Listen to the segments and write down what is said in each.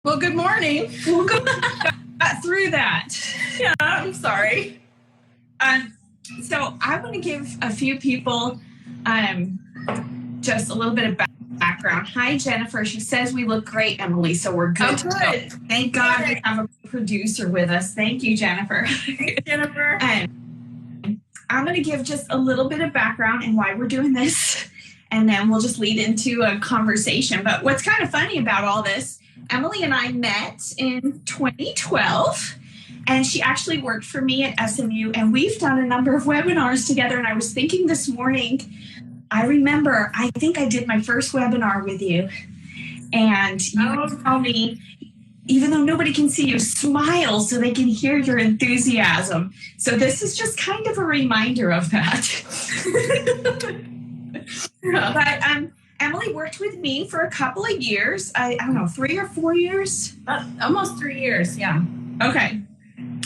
Well, good morning. We'll go through that. Yeah, I'm sorry. So I want to give a few people just a little bit of background. Hi, Jennifer. She says we look great, Emily, so we're good. Oh, good. Thank God we have a producer with us. Thank you, Jennifer. Thanks, Jennifer. I'm going to give just a little bit of background and why we're doing this, and then we'll just lead into a conversation. But what's kind of funny about all this, Emily and I met in 2012, and she actually worked for me at SMU, and we've done a number of webinars together. And I was thinking this morning, I remember, I think I did my first webinar with you, and you would tell me, even though nobody can see you, smile so they can hear your enthusiasm. So this is just kind of a reminder of that. But Emily worked with me for a couple of years. I don't know, 3 or 4 years? Almost 3 years, yeah. Okay.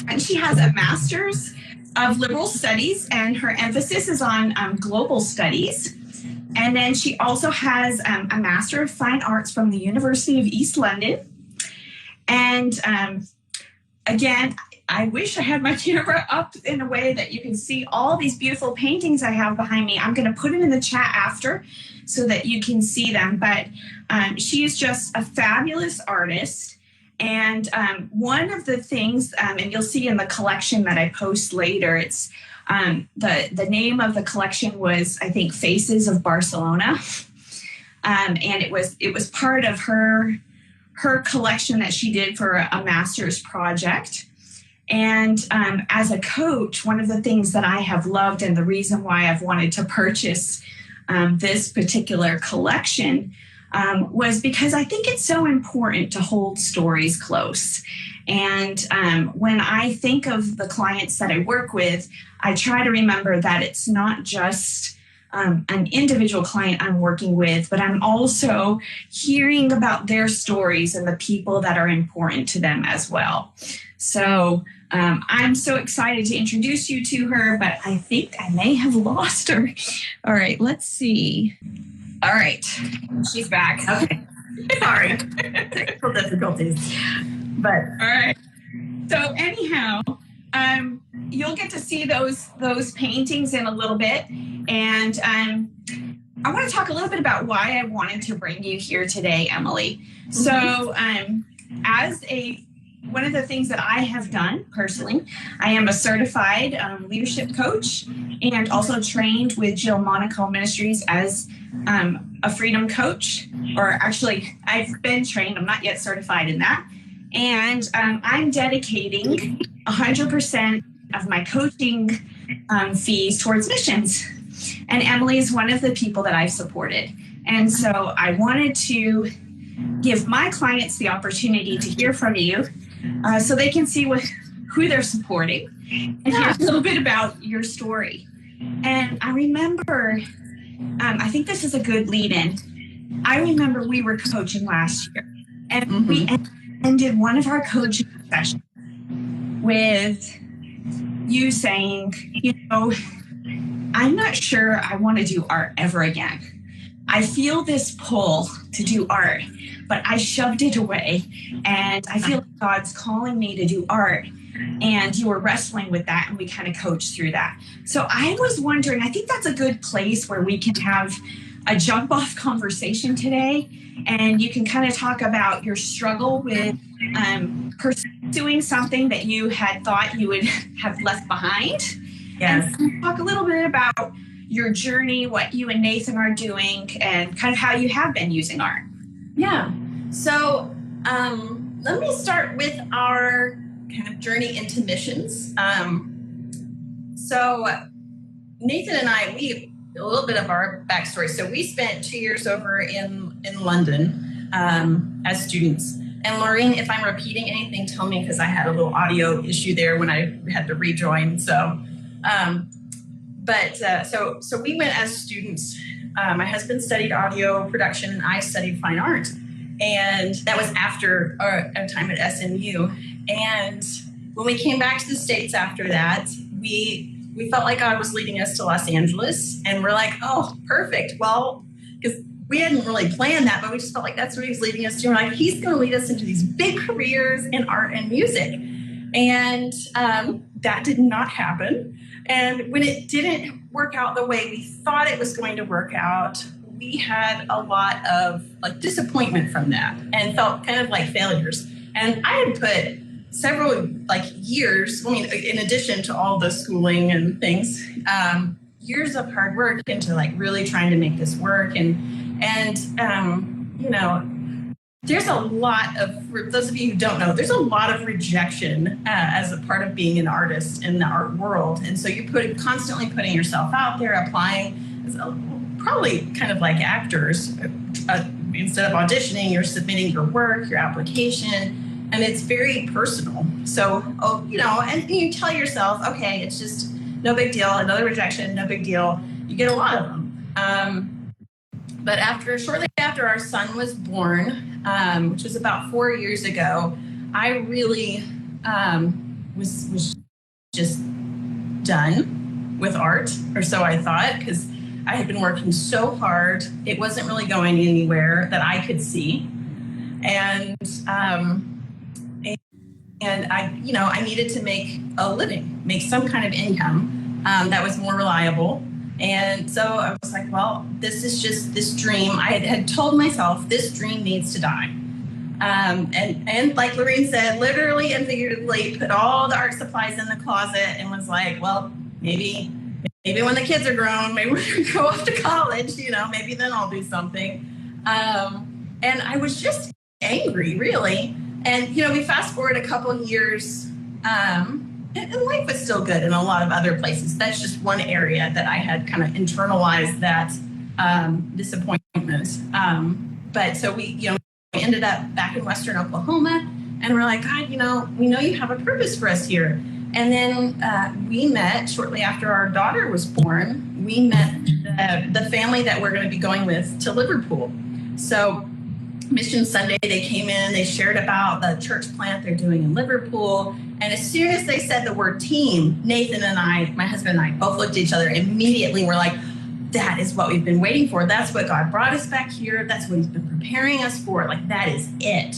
And she has a master's of liberal studies, and her emphasis is on global studies. And then she also has a Master of Fine Arts from the University of East London. And again, I wish I had my camera up in a way that you can see all these beautiful paintings I have behind me. I'm going to put them in the chat after so that you can see them. But she is just a fabulous artist. And one of the things, and you'll see in the collection that I post later, it's the name of the collection was, I think, Faces of Barcelona. And it was part of her collection that she did for a master's project. And as a coach, one of the things that I have loved, and the reason why I've wanted to purchase this particular collection was because I think it's so important to hold stories close. And when I think of the clients that I work with, I try to remember that it's not just an individual client I'm working with, but I'm also hearing about their stories and the people that are important to them as well. So I'm so excited to introduce you to her, but I think I may have lost her. All right, let's see. All right, she's back. Okay. Sorry. Technical difficulties. But all right. So anyhow, you'll get to see those paintings in a little bit. And I want to talk a little bit about why I wanted to bring you here today, Emily. So one of the things that I have done personally, I am a certified leadership coach and also trained with Jill Monaco Ministries as a freedom coach, or actually I've been trained, I'm not yet certified in that. And I'm dedicating 100% of my coaching fees towards missions. And Emily is one of the people that I've supported. And so I wanted to give my clients the opportunity to hear from you so they can see who they're supporting and hear a little bit about your story. And I remember, I think this is a good lead in. I remember we were coaching last year, and we ended one of our coaching sessions with you saying, I'm not sure I want to do art ever again. I feel this pull to do art, but I shoved it away, and I feel like God's calling me to do art. And you were wrestling with that, and we kind of coached through that. So I was wondering, I think that's a good place where we can have a jump off conversation today, and you can kind of talk about your struggle with pursuing something that you had thought you would have left behind. yes. And talk a little bit about your journey, what you and Nathan are doing, and kind of how you have been using art. Yeah. So let me start with our kind of journey into missions. So Nathan and I, a little bit of our backstory. So we spent 2 years over in London as students. And Maureen, if I'm repeating anything, tell me, because I had a little audio issue there when I had to rejoin. So, so we went as students. My husband studied audio production, and I studied fine art. And that was after our time at SMU. And when we came back to the States after that, we felt like God was leading us to Los Angeles. And we're like, oh, perfect. Well, because we hadn't really planned that, but we just felt like that's what he was leading us to. We're like, he's going to lead us into these big careers in art and music. And that did not happen. And when it didn't work out the way we thought it was going to work out, we had a lot of like disappointment from that and felt kind of like failures. And I had put several like years, I mean, in addition to all the schooling and things, years of hard work into like really trying to make this work. And you know, there's a lot of, for those of you who don't know, there's a lot of rejection as a part of being an artist in the art world. And so you're constantly putting yourself out there, applying, probably kind of like actors. Instead of auditioning, you're submitting your work, your application, and it's very personal. So, you know, and you tell yourself, okay, it's just no big deal, another rejection, no big deal. You get a lot of them. But shortly after our son was born, which was about 4 years ago, I really was just done with art, or so I thought, because I had been working so hard. It wasn't really going anywhere that I could see. And I, you know, I needed to make a living, make some kind of income that was more reliable. And so I was like, well, this is just this dream. I had told myself this dream needs to die. And like Lorene said, literally and figuratively put all the art supplies in the closet and was like, well, maybe when the kids are grown, maybe we're going to go off to college, you know, maybe then I'll do something. And I was just angry, really. And, you know, we fast forward a couple of years, and life was still good in a lot of other places. That's just one area that I had kind of internalized that disappointment. But so we ended up back in Western Oklahoma, and we're like, God, you know, we know you have a purpose for us here. And then we met shortly after our daughter was born. We met the family that we're going to be going with to Liverpool. So Mission Sunday, they came in, they shared about the church plant they're doing in Liverpool. And as soon as they said the word team, Nathan and I, my husband and I, both looked at each other immediately. We're like, that is what we've been waiting for. That's what God brought us back here. That's what he's been preparing us for. Like, that is it.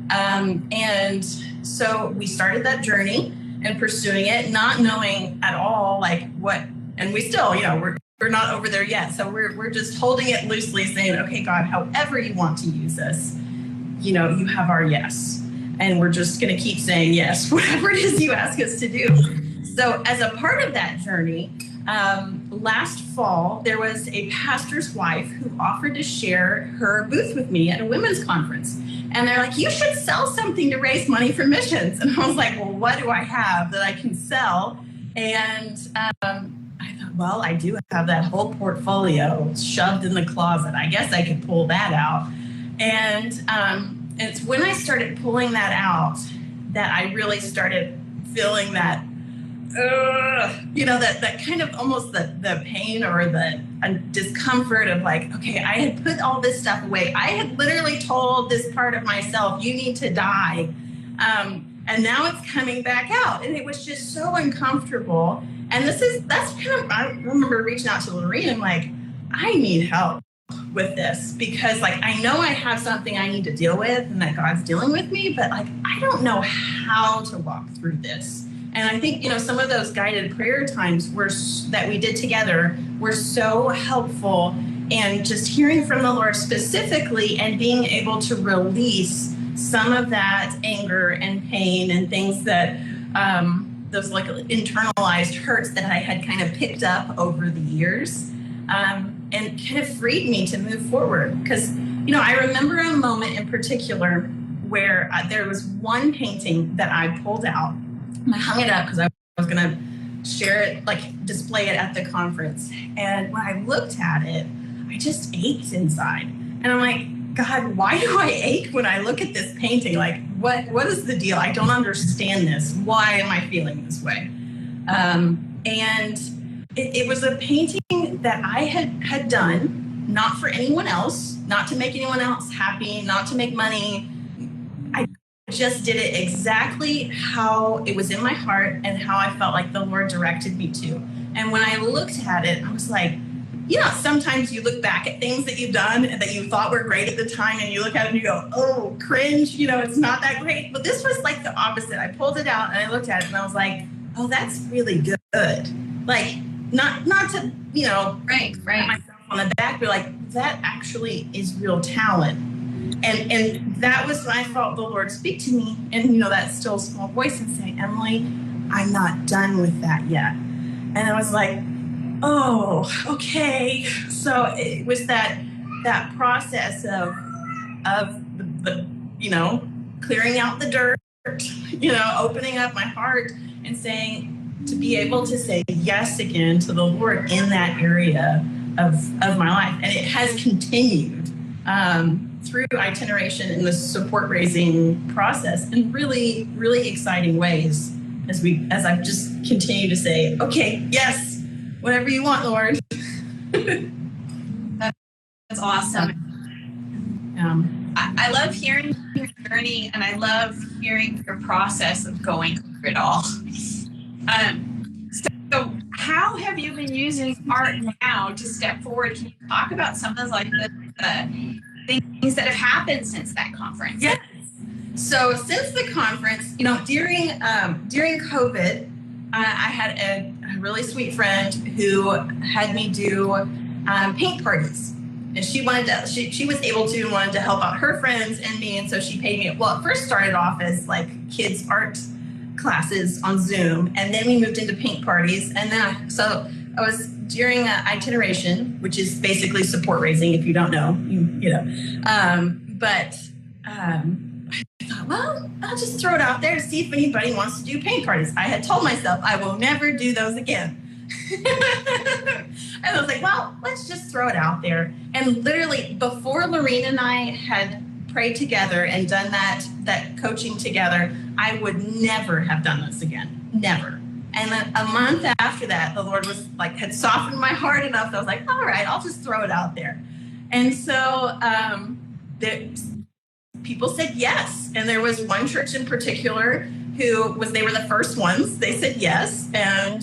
And so we started that journey and pursuing it, not knowing at all like what, and we still, you know, we're not over there yet. So we're just holding it loosely, saying, okay, God, however you want to use us, you know, you have our yes. And we're just going to keep saying yes, whatever it is you ask us to do. So as a part of that journey, last fall, there was a pastor's wife who offered to share her booth with me at a women's conference. And they're like, you should sell something to raise money for missions. And I was like, well, what do I have that I can sell? And I thought, well, I do have that whole portfolio shoved in the closet. I guess I could pull that out. And it's when I started pulling that out that I really started feeling that, you know, that kind of almost the pain or the discomfort of like, okay, I had put all this stuff away. I had literally told this part of myself, you need to die. And now it's coming back out. And it was just so uncomfortable. And that's kind of, I remember reaching out to Lorene and like, I need help with this because like, I know I have something I need to deal with and that God's dealing with me, but like, I don't know how to walk through this. And I think, you know, some of those guided prayer times that we did together were so helpful, and just hearing from the Lord specifically and being able to release some of that anger and pain and things that those like internalized hurts that I had kind of picked up over the years, and kind of freed me to move forward. Because, you know, I remember a moment in particular where there was one painting that I pulled out. I hung it up because I was going to share it, like display it at the conference. And when I looked at it, I just ached inside. And I'm like, God, why do I ache when I look at this painting? Like, what is the deal? I don't understand this. Why am I feeling this way? And it was a painting that I had done, not for anyone else, not to make anyone else happy, not to make money. I just did it exactly how it was in my heart and how I felt like the Lord directed me to. And when I looked at it, I was like, sometimes you look back at things that you've done and that you thought were great at the time, and you look at it and you go, oh, cringe, it's not that great. But this was like the opposite. I pulled it out and I looked at it and I was like, oh, that's really good. Like, not to, right. pat myself on the back, but like, that actually is real talent. And that was when I felt the Lord speak to me, and that still small voice and say, Emily, I'm not done with that yet. And I was like, oh, okay. So it was that process of the clearing out the dirt, opening up my heart and saying, to be able to say yes again to the Lord in that area of my life. And it has continued through itineration in the support raising process in really, really exciting ways as I've just continued to say, okay, yes, whatever you want, Lord. That's awesome. I love hearing your journey, and I love hearing your process of going through it all. So how have you been using art now to step forward? Can you talk about some of the things that have happened since that conference? Yes. So since the conference, during COVID, I had a really sweet friend who had me do paint parties. And she wanted to, she was able to and wanted to help out her friends and me. And so she paid me. Well, it first started off as like kids art classes on Zoom. And then we moved into paint parties. And then, so I was during itineration, which is basically support raising, if you don't know, but I thought, well, I'll just throw it out there to see if anybody wants to do paint parties. I had told myself I will never do those again. And I was like, well, let's just throw it out there. And literally before Lorene and I had prayed together and done that coaching together, I would never have done this again. Never. And then a month after that, the Lord was like, had softened my heart enough that I was like, all right, I'll just throw it out there. And so people said yes. And there was one church in particular they were the first ones. They said yes. And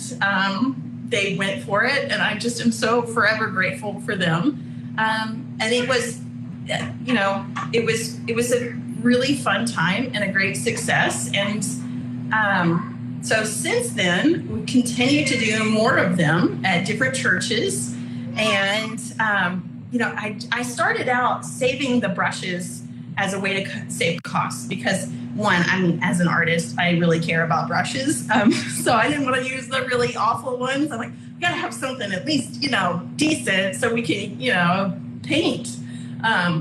they went for it. And I just am so forever grateful for them. And it was, it was a really fun time and a great success. And so since then, we continue to do more of them at different churches. And, I started out saving the brushes as a way to save costs because, one, as an artist, I really care about brushes. So I didn't want to use the really awful ones. I'm like, we got to have something at least, decent so we can, paint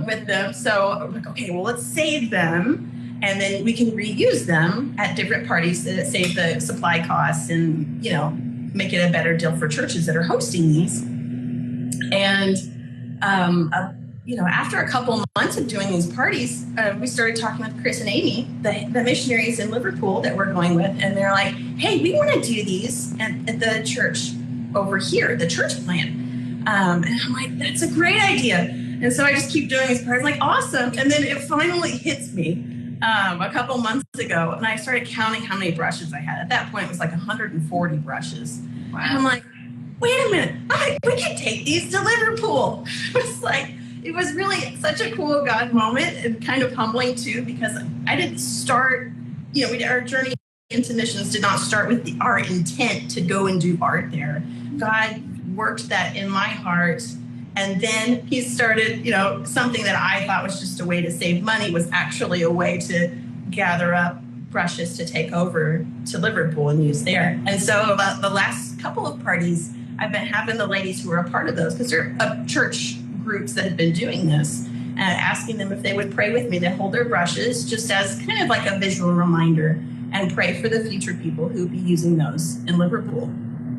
with them. So I'm like, okay, well, let's save them. And then we can reuse them at different parties to save the supply costs and, make it a better deal for churches that are hosting these. And, after a couple months of doing these parties, we started talking with Chris and Amy, the missionaries in Liverpool that we're going with. And they're like, hey, we want to do these at the church over here, the church plant. And I'm like, that's a great idea. And so I just keep doing these parties, like, awesome. And then it finally hits me a couple months ago. And I started counting how many brushes I had. At that point, it was like 140 brushes. Wow. And I'm like, wait a minute, we can take these to Liverpool. It was really such a cool God moment and kind of humbling too, because I didn't start, our journey into missions did not start with our intent to go and do art there. God worked that in my heart. And then he started, something that I thought was just a way to save money was actually a way to gather up brushes to take over to Liverpool and use there. And so about the last couple of parties, I've been having the ladies who are a part of those, because they're church groups that have been doing this, asking them if they would pray with me to hold their brushes just as kind of like a visual reminder and pray for the future people who will be using those in Liverpool.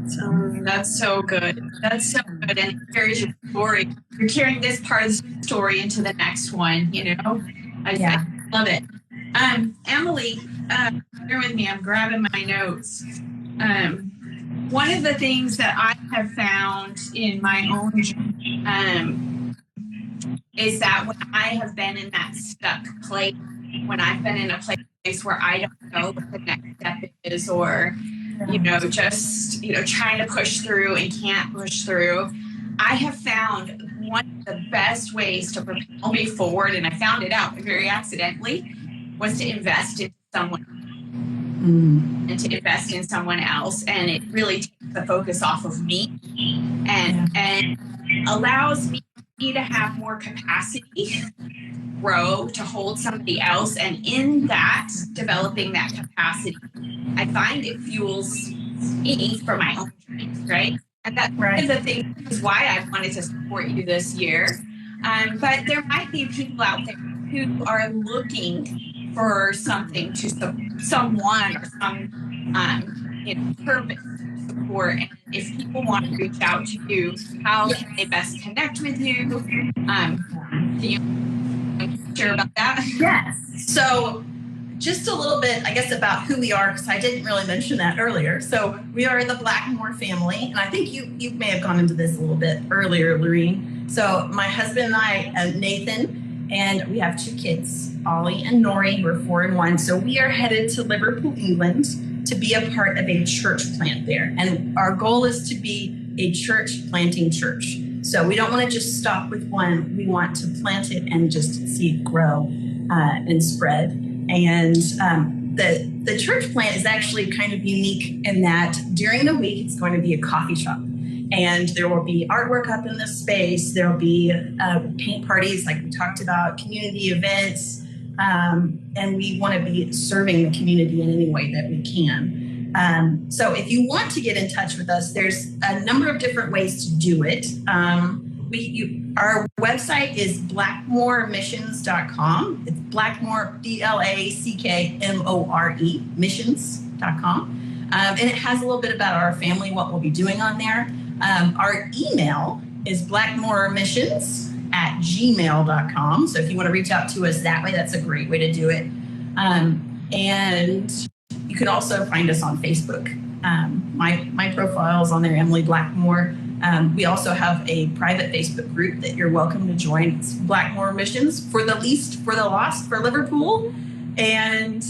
So that's so good. That's so good. And it carries your story. You're carrying this part of the story into the next one, I love it. Emily, bear with me. I'm grabbing my notes. One of the things that I have found in my own journey is that when I have been in that stuck place, when I've been in a place where I don't know what the next step is, or, just, trying to push through and can't push through, I have found one of the best ways to propel me forward, and I found it out very accidentally, was to invest in someone and to invest in someone else. And it really takes the focus off of me and allows me to have more capacity, grow, to hold somebody else. And in that, developing that capacity, I find it fuels me for my own dreams, right? And that's one of the things is why I wanted to support you this year. But there might be people out there who are looking for something to someone or some purpose to support. And if people want to reach out to you, how can they best connect with you? Can you share about that? Yes. So just a little bit, I guess, about who we are, because I didn't really mention that earlier. So we are the Blackmore family, and I think you may have gone into this a little bit earlier, Lorene. So my husband and I, Nathan, and we have 2 kids, Ollie and Nori. We're 4 and 1. So we are headed to Liverpool, England, to be a part of a church plant there. And our goal is to be a church planting church. So we don't want to just stop with one. We want to plant it and just see it grow and spread. And the church plant is actually kind of unique in that during the week, it's going to be a coffee shop. And there will be artwork up in the space. There will be paint parties like we talked about, community events. And we want to be serving the community in any way that we can. So if you want to get in touch with us, there's a number of different ways to do it. Our website is blackmoremissions.com. It's Blackmore, BLACKMORE, missions.com. And it has a little bit about our family, what we'll be doing on there. Our email is blackmoremissions@gmail.com. So if you want to reach out to us that way, that's a great way to do it. And you can also find us on Facebook. My profile is on there, Emily Blackmore. We also have a private Facebook group that you're welcome to join. It's Blackmore Missions for the Least, for the Lost, for Liverpool. And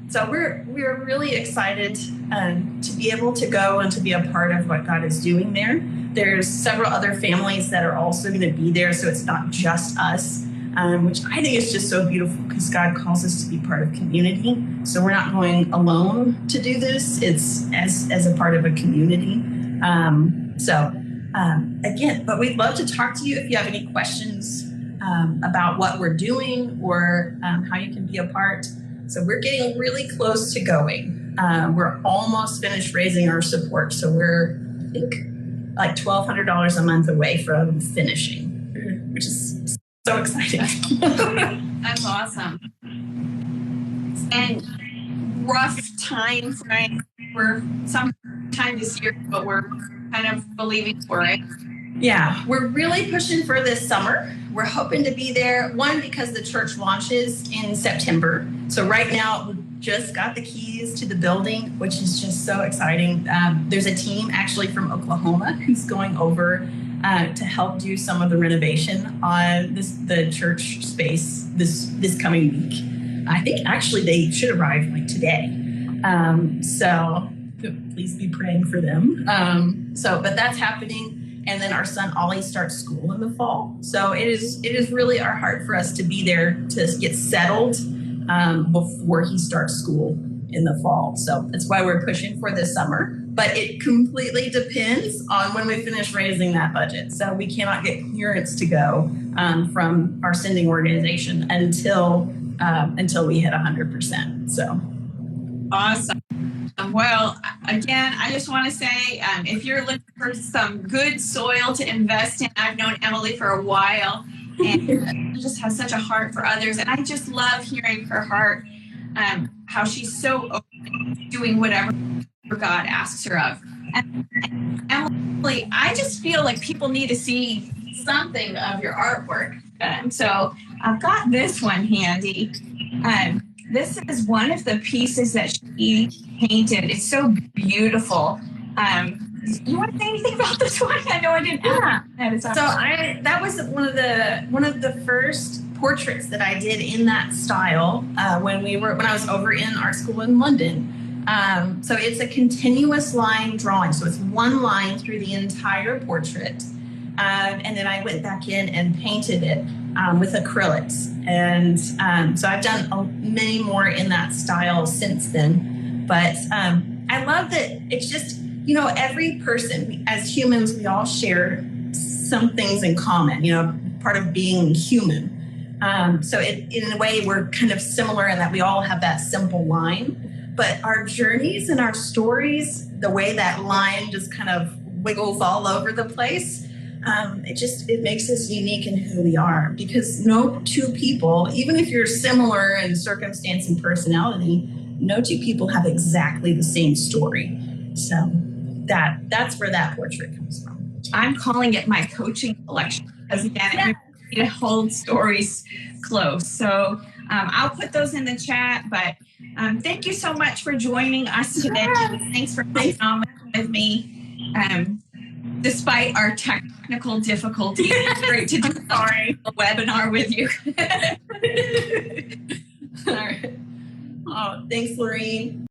so we're really excited to be able to go and to be a part of what God is doing there. There's several other families that are also going to be there, so it's not just us, which I think is just so beautiful because God calls us to be part of community. So we're not going alone to do this. It's as a part of a community. Again, but we'd love to talk to you if you have any questions about what we're doing or how you can be a part. So we're getting really close to going. We're almost finished raising our support. So we're, I think, like $1,200 a month away from finishing, which is so exciting. That's awesome. And rough time frame for sometime this year, but we're kind of believing for it. Yeah, we're really pushing for this summer. We're hoping to be there, one, because the church launches in September. So right now, we just got the keys to the building, which is just so exciting. There's a team actually from Oklahoma who's going over to help do some of the renovation on the church space this coming week. I think actually they should arrive like today. So please be praying for them. But that's happening. And then our son Ollie starts school in the fall. So it is really our heart for us to be there to get settled before he starts school in the fall. So that's why we're pushing for this summer. But it completely depends on when we finish raising that budget. So we cannot get clearance to go from our sending organization until we hit 100%. So awesome. Well, again, I just want to say, if you're looking for some good soil to invest in, I've known Emily for a while, and she just has such a heart for others. And I just love hearing her heart, how she's so open to doing whatever God asks her of. And Emily, I just feel like people need to see something of your artwork. So I've got this one handy. This is one of the pieces that she painted. It's so beautiful. You want to say anything about this one? I know I didn't. Yeah. So that was one of the first portraits that I did in that style when I was over in art school in London. So it's a continuous line drawing. So it's one line through the entire portrait. And then I went back in and painted it with acrylics. And so I've done many more in that style since then. But I love that it's just, every person, as humans, we all share some things in common, part of being human. So in a way, we're kind of similar in that we all have that simple line, but our journeys and our stories, the way that line just kind of wiggles all over the place, it makes us unique in who we are, because no two people, even if you're similar in circumstance and personality, no two people have exactly the same story. So that's where that portrait comes from. I'm calling it my coaching collection because, again, it holds stories close. So I'll put those in the chat. But thank you so much for joining us today. Thanks for coming on with me. Despite our technical difficulties, it's great to do a webinar with you. All right. Oh, thanks, Lorene.